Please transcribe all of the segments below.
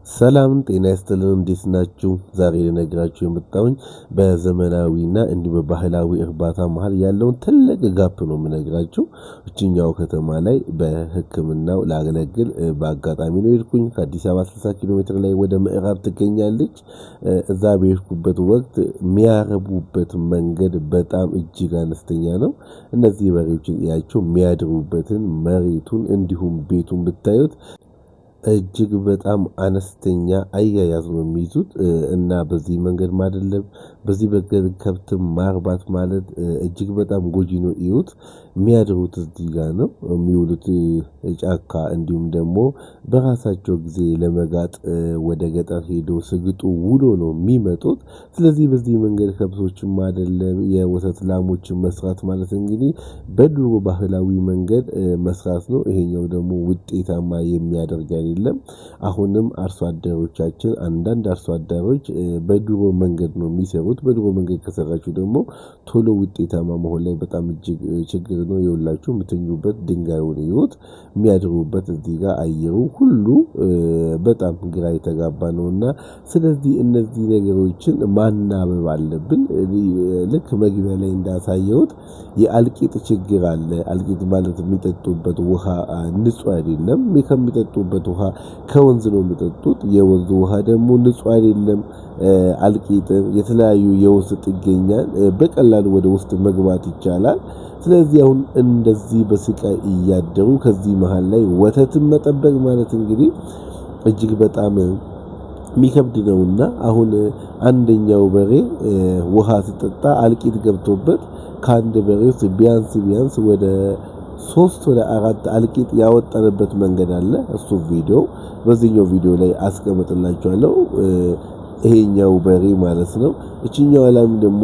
ሰላም ጤና ይስጥልን እንዴት ናችሁ? ዛሬ ልነግራችሁ የመጣሁኝ በዘመናዊና እንዲሁም በባህላዊ እርባታ መሃል ያለውን ትልቅ ጋፕ ነው የምነግራችሁ። እችኛው ከተማ ላይ በሕክምናው ላገለግል በአጋጣሚ ነው የሄድኩኝ። ከአዲስ አበባ 60 ኪሎ ሜትር ላይ ወደ ምዕራብ ትገኛለች። እዛ በሄድኩበት ወቅት የሚያረቡበት መንገድ በጣም እጅግ አነስተኛ ነው። እነዚህ በሬዎችን ያቸው የሚያድሩበትን መሬቱን እንዲሁም ቤቱን ብታዩት እጅግ በጣም አነስተኛ አያያዝ ነው የሚይዙት እና በዚህ መንገድ ማደለብ በዚህ መንገድ ከብት ማርባት ማለት እጅግ በጣም ጎጂ ነው። ይዩት የሚያድሩት እዚህ ጋር ነው የሚውሉት ጫካ እንዲሁም ደግሞ በራሳቸው ጊዜ ለመጋጥ ወደ ገጠር ሄዶ ስግጡ ውሎ ነው የሚመጡት። ስለዚህ በዚህ መንገድ ከብቶችን ማደለብ የወተት ላሞችን መስራት ማለት እንግዲህ በድሮ ባህላዊ መንገድ መስራት ነው። ይሄኛው ደግሞ ውጤታማ የሚያደርግ አይደለም። አሁንም አርሶ አደሮቻችን አንዳንድ አርሶ አደሮች በድሮ መንገድ ነው የሚሰሩት። በድሮ መንገድ ከሰራችሁ ደግሞ ቶሎ ውጤታማ መሆን ላይ በጣም እጅግ ችግር ነው። የውላችሁ የምትኙበት ድንጋዩን ይዩት የሚያድሩበት እዚህ ጋር አየሩ ሁሉ በጣም ግራ የተጋባ ነውና ስለዚህ እነዚህ ነገሮችን ማናበብ አለብን። ልክ መግቢያ ላይ እንዳሳየሁት የአልቂጥ ችግር አለ። አልቂጥ ማለት የሚጠጡበት ውሃ ንጹህ አይደለም። ከሚጠጡበት ውሃ ከወንዝ ነው የሚጠጡት። የወንዝ ውሃ ደግሞ ንጹህ አይደለም። አልቂጥ የተለያዩ የውስጥ ጥገኛን በቀላሉ ወደ ውስጥ መግባት ይቻላል። ስለዚህ አሁን እንደዚህ በስቃይ እያደሩ ከዚህ መሃል ላይ ወተትን መጠበቅ ማለት እንግዲህ እጅግ በጣም የሚከብድ ነውና አሁን አንደኛው በሬ ውሃ ሲጠጣ አልቂጥ ገብቶበት ከአንድ በሬ ውስጥ ቢያንስ ወደ 3 ወደ 4 አልቂጥ ያወጣንበት መንገድ አለ። እሱ ቪዲዮ በዚህኛው ቪዲዮ ላይ አስቀምጥላችኋለሁ። ይሄኛው በሬ ማለት ነው። እቺኛው ላም ደግሞ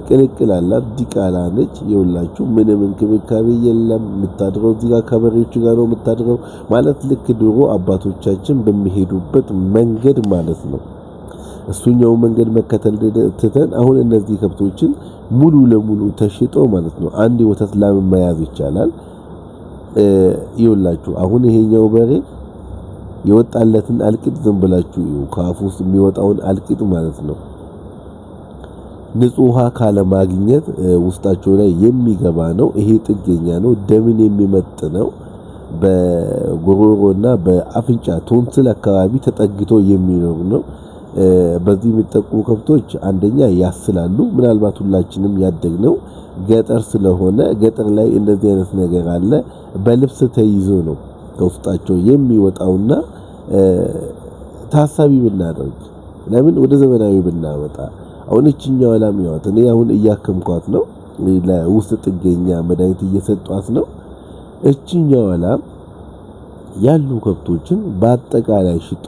ቅልቅል አላት፣ ዲቃላ ነች። ይኸውላችሁ ምንም እንክብካቤ የለም። የምታድረው እዚህ ጋር ከበሬዎቹ ጋር ነው የምታድረው። ማለት ልክ ድሮ አባቶቻችን በሚሄዱበት መንገድ ማለት ነው። እሱኛው መንገድ መከተል ትተን አሁን እነዚህ ከብቶችን ሙሉ ለሙሉ ተሽጠው ማለት ነው አንድ የወተት ላም መያዝ ይቻላል። ይኸውላችሁ አሁን ይሄኛው በሬ የወጣለትን አልቂጥ ዝም ብላችሁ ከአፉ ውስጥ የሚወጣውን አልቂጥ ማለት ነው ንጹህ ውሃ ካለ ማግኘት ውስጣቸው ላይ የሚገባ ነው። ይሄ ጥገኛ ነው። ደምን የሚመጥ ነው። በጉሮሮና በአፍንጫ ቶንስል አካባቢ ተጠግቶ የሚኖር ነው። በዚህ የሚጠቁ ከብቶች አንደኛ ያስላሉ። ምናልባት ሁላችንም ያደግነው ገጠር ስለሆነ ገጠር ላይ እንደዚህ አይነት ነገር አለ። በልብስ ተይዞ ነው ከውስጣቸው የሚወጣውና ታሳቢ ብናደርግ ለምን ወደ ዘመናዊ ብናመጣ አሁን እቺኛው ላም ያወት እኔ አሁን እያከምኳት ነው። ለውስጥ ጥገኛ መድኃኒት እየሰጧት ነው። እቺኛው ላም ያሉ ከብቶችን በአጠቃላይ ሽጦ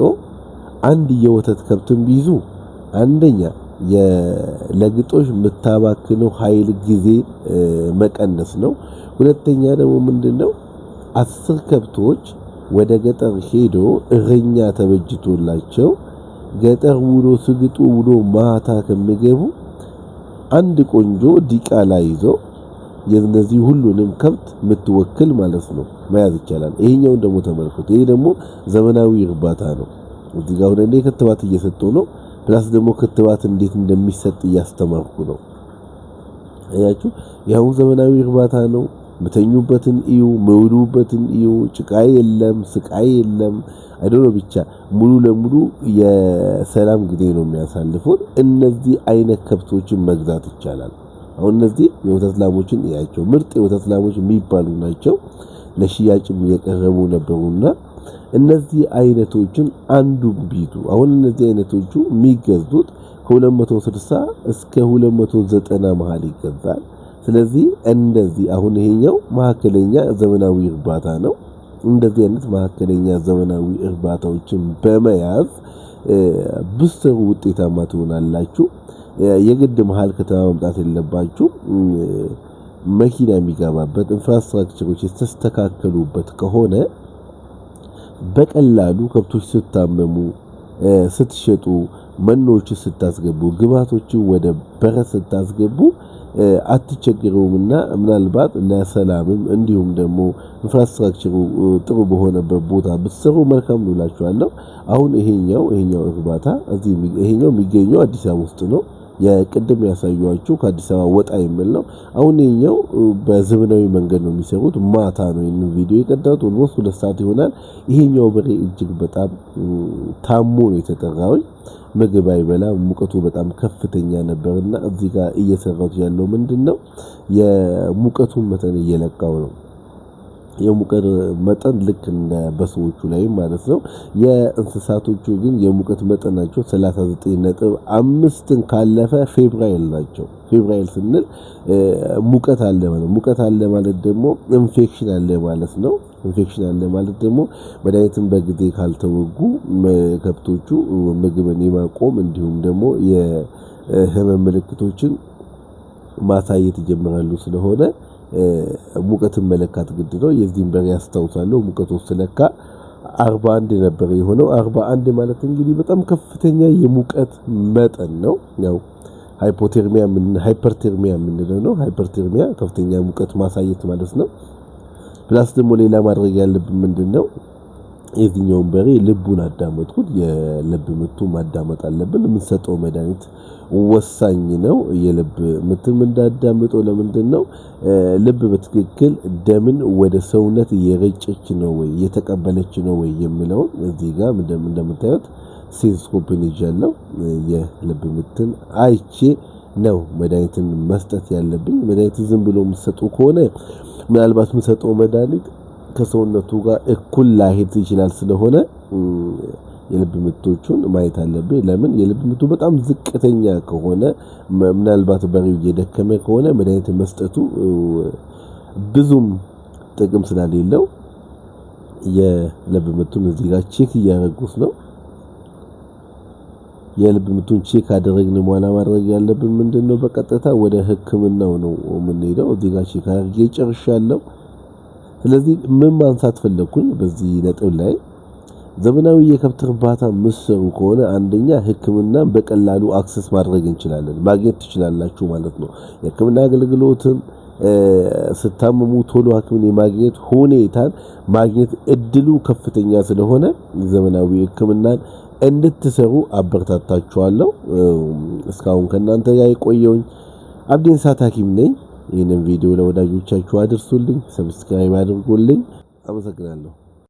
አንድ የወተት ከብትን ቢይዙ አንደኛ ለግጦሽ የምታባክነው ኃይል ጊዜ መቀነስ ነው። ሁለተኛ ደግሞ ምንድነው 10 ከብቶች ወደ ገጠር ሄዶ እረኛ ተበጅቶላቸው ገጠር ውሎ ስግጡ ውሎ ማታ ከሚገቡ አንድ ቆንጆ ዲቃላ ይዞ የነዚህ ሁሉንም ከብት የምትወክል ማለት ነው መያዝ ይቻላል። ይሄኛውን ደግሞ ተመልከቱ። ይሄ ደግሞ ዘመናዊ እርባታ ነው። እዚህ ጋር ወደ ክትባት እየሰጠው ነው። ፕላስ ደግሞ ክትባት እንዴት እንደሚሰጥ እያስተማርኩ ነው። አያችሁ ያው ዘመናዊ እርባታ ነው። ምተኙበትን እዩ፣ መውሉበትን እዩ። ጭቃ የለም፣ ስቃይ የለም። አይዶሎ ብቻ ሙሉ ለሙሉ የሰላም ጊዜ ነው የሚያሳልፉት። እነዚህ አይነት ከብቶችን መግዛት ይቻላል። አሁን እነዚህ የወተት ላሞችን እያቸው ምርጥ የወተት ላሞች የሚባሉ ናቸው። ለሽያጭም እየቀረቡ ነበሩና እነዚህ አይነቶችን አንዱን ቢቱ አሁን እነዚህ አይነቶቹ የሚገዙት ከ260 እስከ 290 መሃል ይገዛል። ስለዚህ እንደዚህ አሁን ይሄኛው መካከለኛ ዘመናዊ እርባታ ነው። እንደዚህ አይነት መካከለኛ ዘመናዊ እርባታዎችን በመያዝ ብትሰሩ ውጤታማ ትሆናላችሁ። የግድ መሃል ከተማ መምጣት የለባችሁ። መኪና የሚገባበት ኢንፍራስትራክቸሮች የተስተካከሉበት ከሆነ በቀላሉ ከብቶች ስታመሙ ስትሸጡ መኖች ስታስገቡ ግባቶችን ወደ በረት ስታስገቡ አትቸገሩምና ምናልባት ለሰላምም እንዲሁም ደግሞ ኢንፍራስትራክቸሩ ጥሩ በሆነበት ቦታ ብትሰሩ መልካም ነው እላችኋለሁ። አሁን ይሄኛው እርባታ ይሄኛው የሚገኘው አዲስ አበባ ውስጥ ነው። የቅድም ያሳዩአችሁ ከአዲስ አበባ ወጣ የሚል ነው። አሁን ይሄኛው በዘመናዊ መንገድ ነው የሚሰሩት። ማታ ነው ይሄን ቪዲዮ የቀዳሁት ኦልሞስት 2 ሰዓት ይሆናል። ይሄኛው በሬ እጅግ በጣም ታሞ ነው የተጠራው። ምግብ አይበላም። ሙቀቱ በጣም ከፍተኛ ነበርና እዚህ ጋር እየሰራሁት ያለው ምንድነው የሙቀቱን መጠን እየለካው ነው። የሙቀት መጠን ልክ እንደ በሰዎቹ ላይ ማለት ነው። የእንስሳቶቹ ግን የሙቀት መጠናቸው 39.5ን ካለፈ ፌብራይል ናቸው። ፌብራይል ስንል ሙቀት አለ ማለት ሙቀት አለ ማለት ደግሞ ኢንፌክሽን አለ ማለት ነው። ኢንፌክሽን አለ ማለት ደግሞ መድኃኒትን በጊዜ ካልተወጉ ከብቶቹ ምግብን የማቆም እንዲሁም ደግሞ የህመም ምልክቶችን ማሳየት ይጀምራሉ። ስለሆነ ሙቀትን መለካት ግድ ነው። የዚህን በሬ ያስታውሳለሁ ሙቀቱ ስለካ 41 ነበር የሆነው። 41 ማለት እንግዲህ በጣም ከፍተኛ የሙቀት መጠን ነው። ያው ሃይፐርቴርሚያ የምንለው ነው። ሃይፐርቴርሚያ ከፍተኛ ሙቀት ማሳየት ማለት ነው። ፕላስ ደግሞ ሌላ ማድረግ ያለብን ምንድነው የዚህኛውን በሬ ልቡን አዳመጥኩት። የልብ ምቱ ማዳመጥ አለብን። የምንሰጠው መድኃኒት ወሳኝ ነው። የልብ ምትም እንዳዳምጠው ለምንድነው ልብ በትክክል ደምን ወደ ሰውነት እየረጨች ነው ወይ እየተቀበለች ነው ወይ የሚለው እዚህ ጋር እንደምታዩት ሴንስኮፕን ይዣለሁ። የልብ ምትን አይቼ ነው መድኃኒትን መስጠት ያለብኝ። መድኃኒት ዝም ብሎ የምትሰጡ ከሆነ ምናልባት የምሰጠው መድኃኒት ከሰውነቱ ጋር እኩል ላይሄድ ይችላል። ስለሆነ የልብ ምቶቹን ማየት አለብኝ። ለምን የልብ ምቱ በጣም ዝቅተኛ ከሆነ ምናልባት በሬው እየደከመ ከሆነ መድኃኒት መስጠቱ ብዙም ጥቅም ስላሌለው የልብ ምቱን እዚህ ጋር ቼክ እያደረጉት ነው። የልብ ምቱን ቼክ አደረግን በኋላ ማድረግ ያለብን ምንድነው በቀጥታ ወደ ሕክምናው ነው የምንሄደው። እዚህ ጋር ቼክ አድርጌ ጨርሻለሁ። ስለዚህ ምን ማንሳት ፈለኩኝ በዚህ ነጥብ ላይ ዘመናዊ የከብት እርባታ መስሩ ከሆነ አንደኛ ሕክምናን በቀላሉ አክሰስ ማድረግ እንችላለን፣ ማግኘት ትችላላችሁ ማለት ነው። የሕክምና አገልግሎትን ስታመሙ ቶሎ ሐኪምን የማግኘት ሁኔታን ማግኘት እድሉ ከፍተኛ ስለሆነ ዘመናዊ ሕክምናን እንድትሰሩ አበረታታችኋለሁ። እስካሁን ከናንተ ጋር የቆየውኝ አብዲንሳት ሐኪም ነኝ። ይህንን ቪዲዮ ለወዳጆቻችሁ አድርሱልኝ፣ ሰብስክራይብ አድርጉልኝ። አመሰግናለሁ።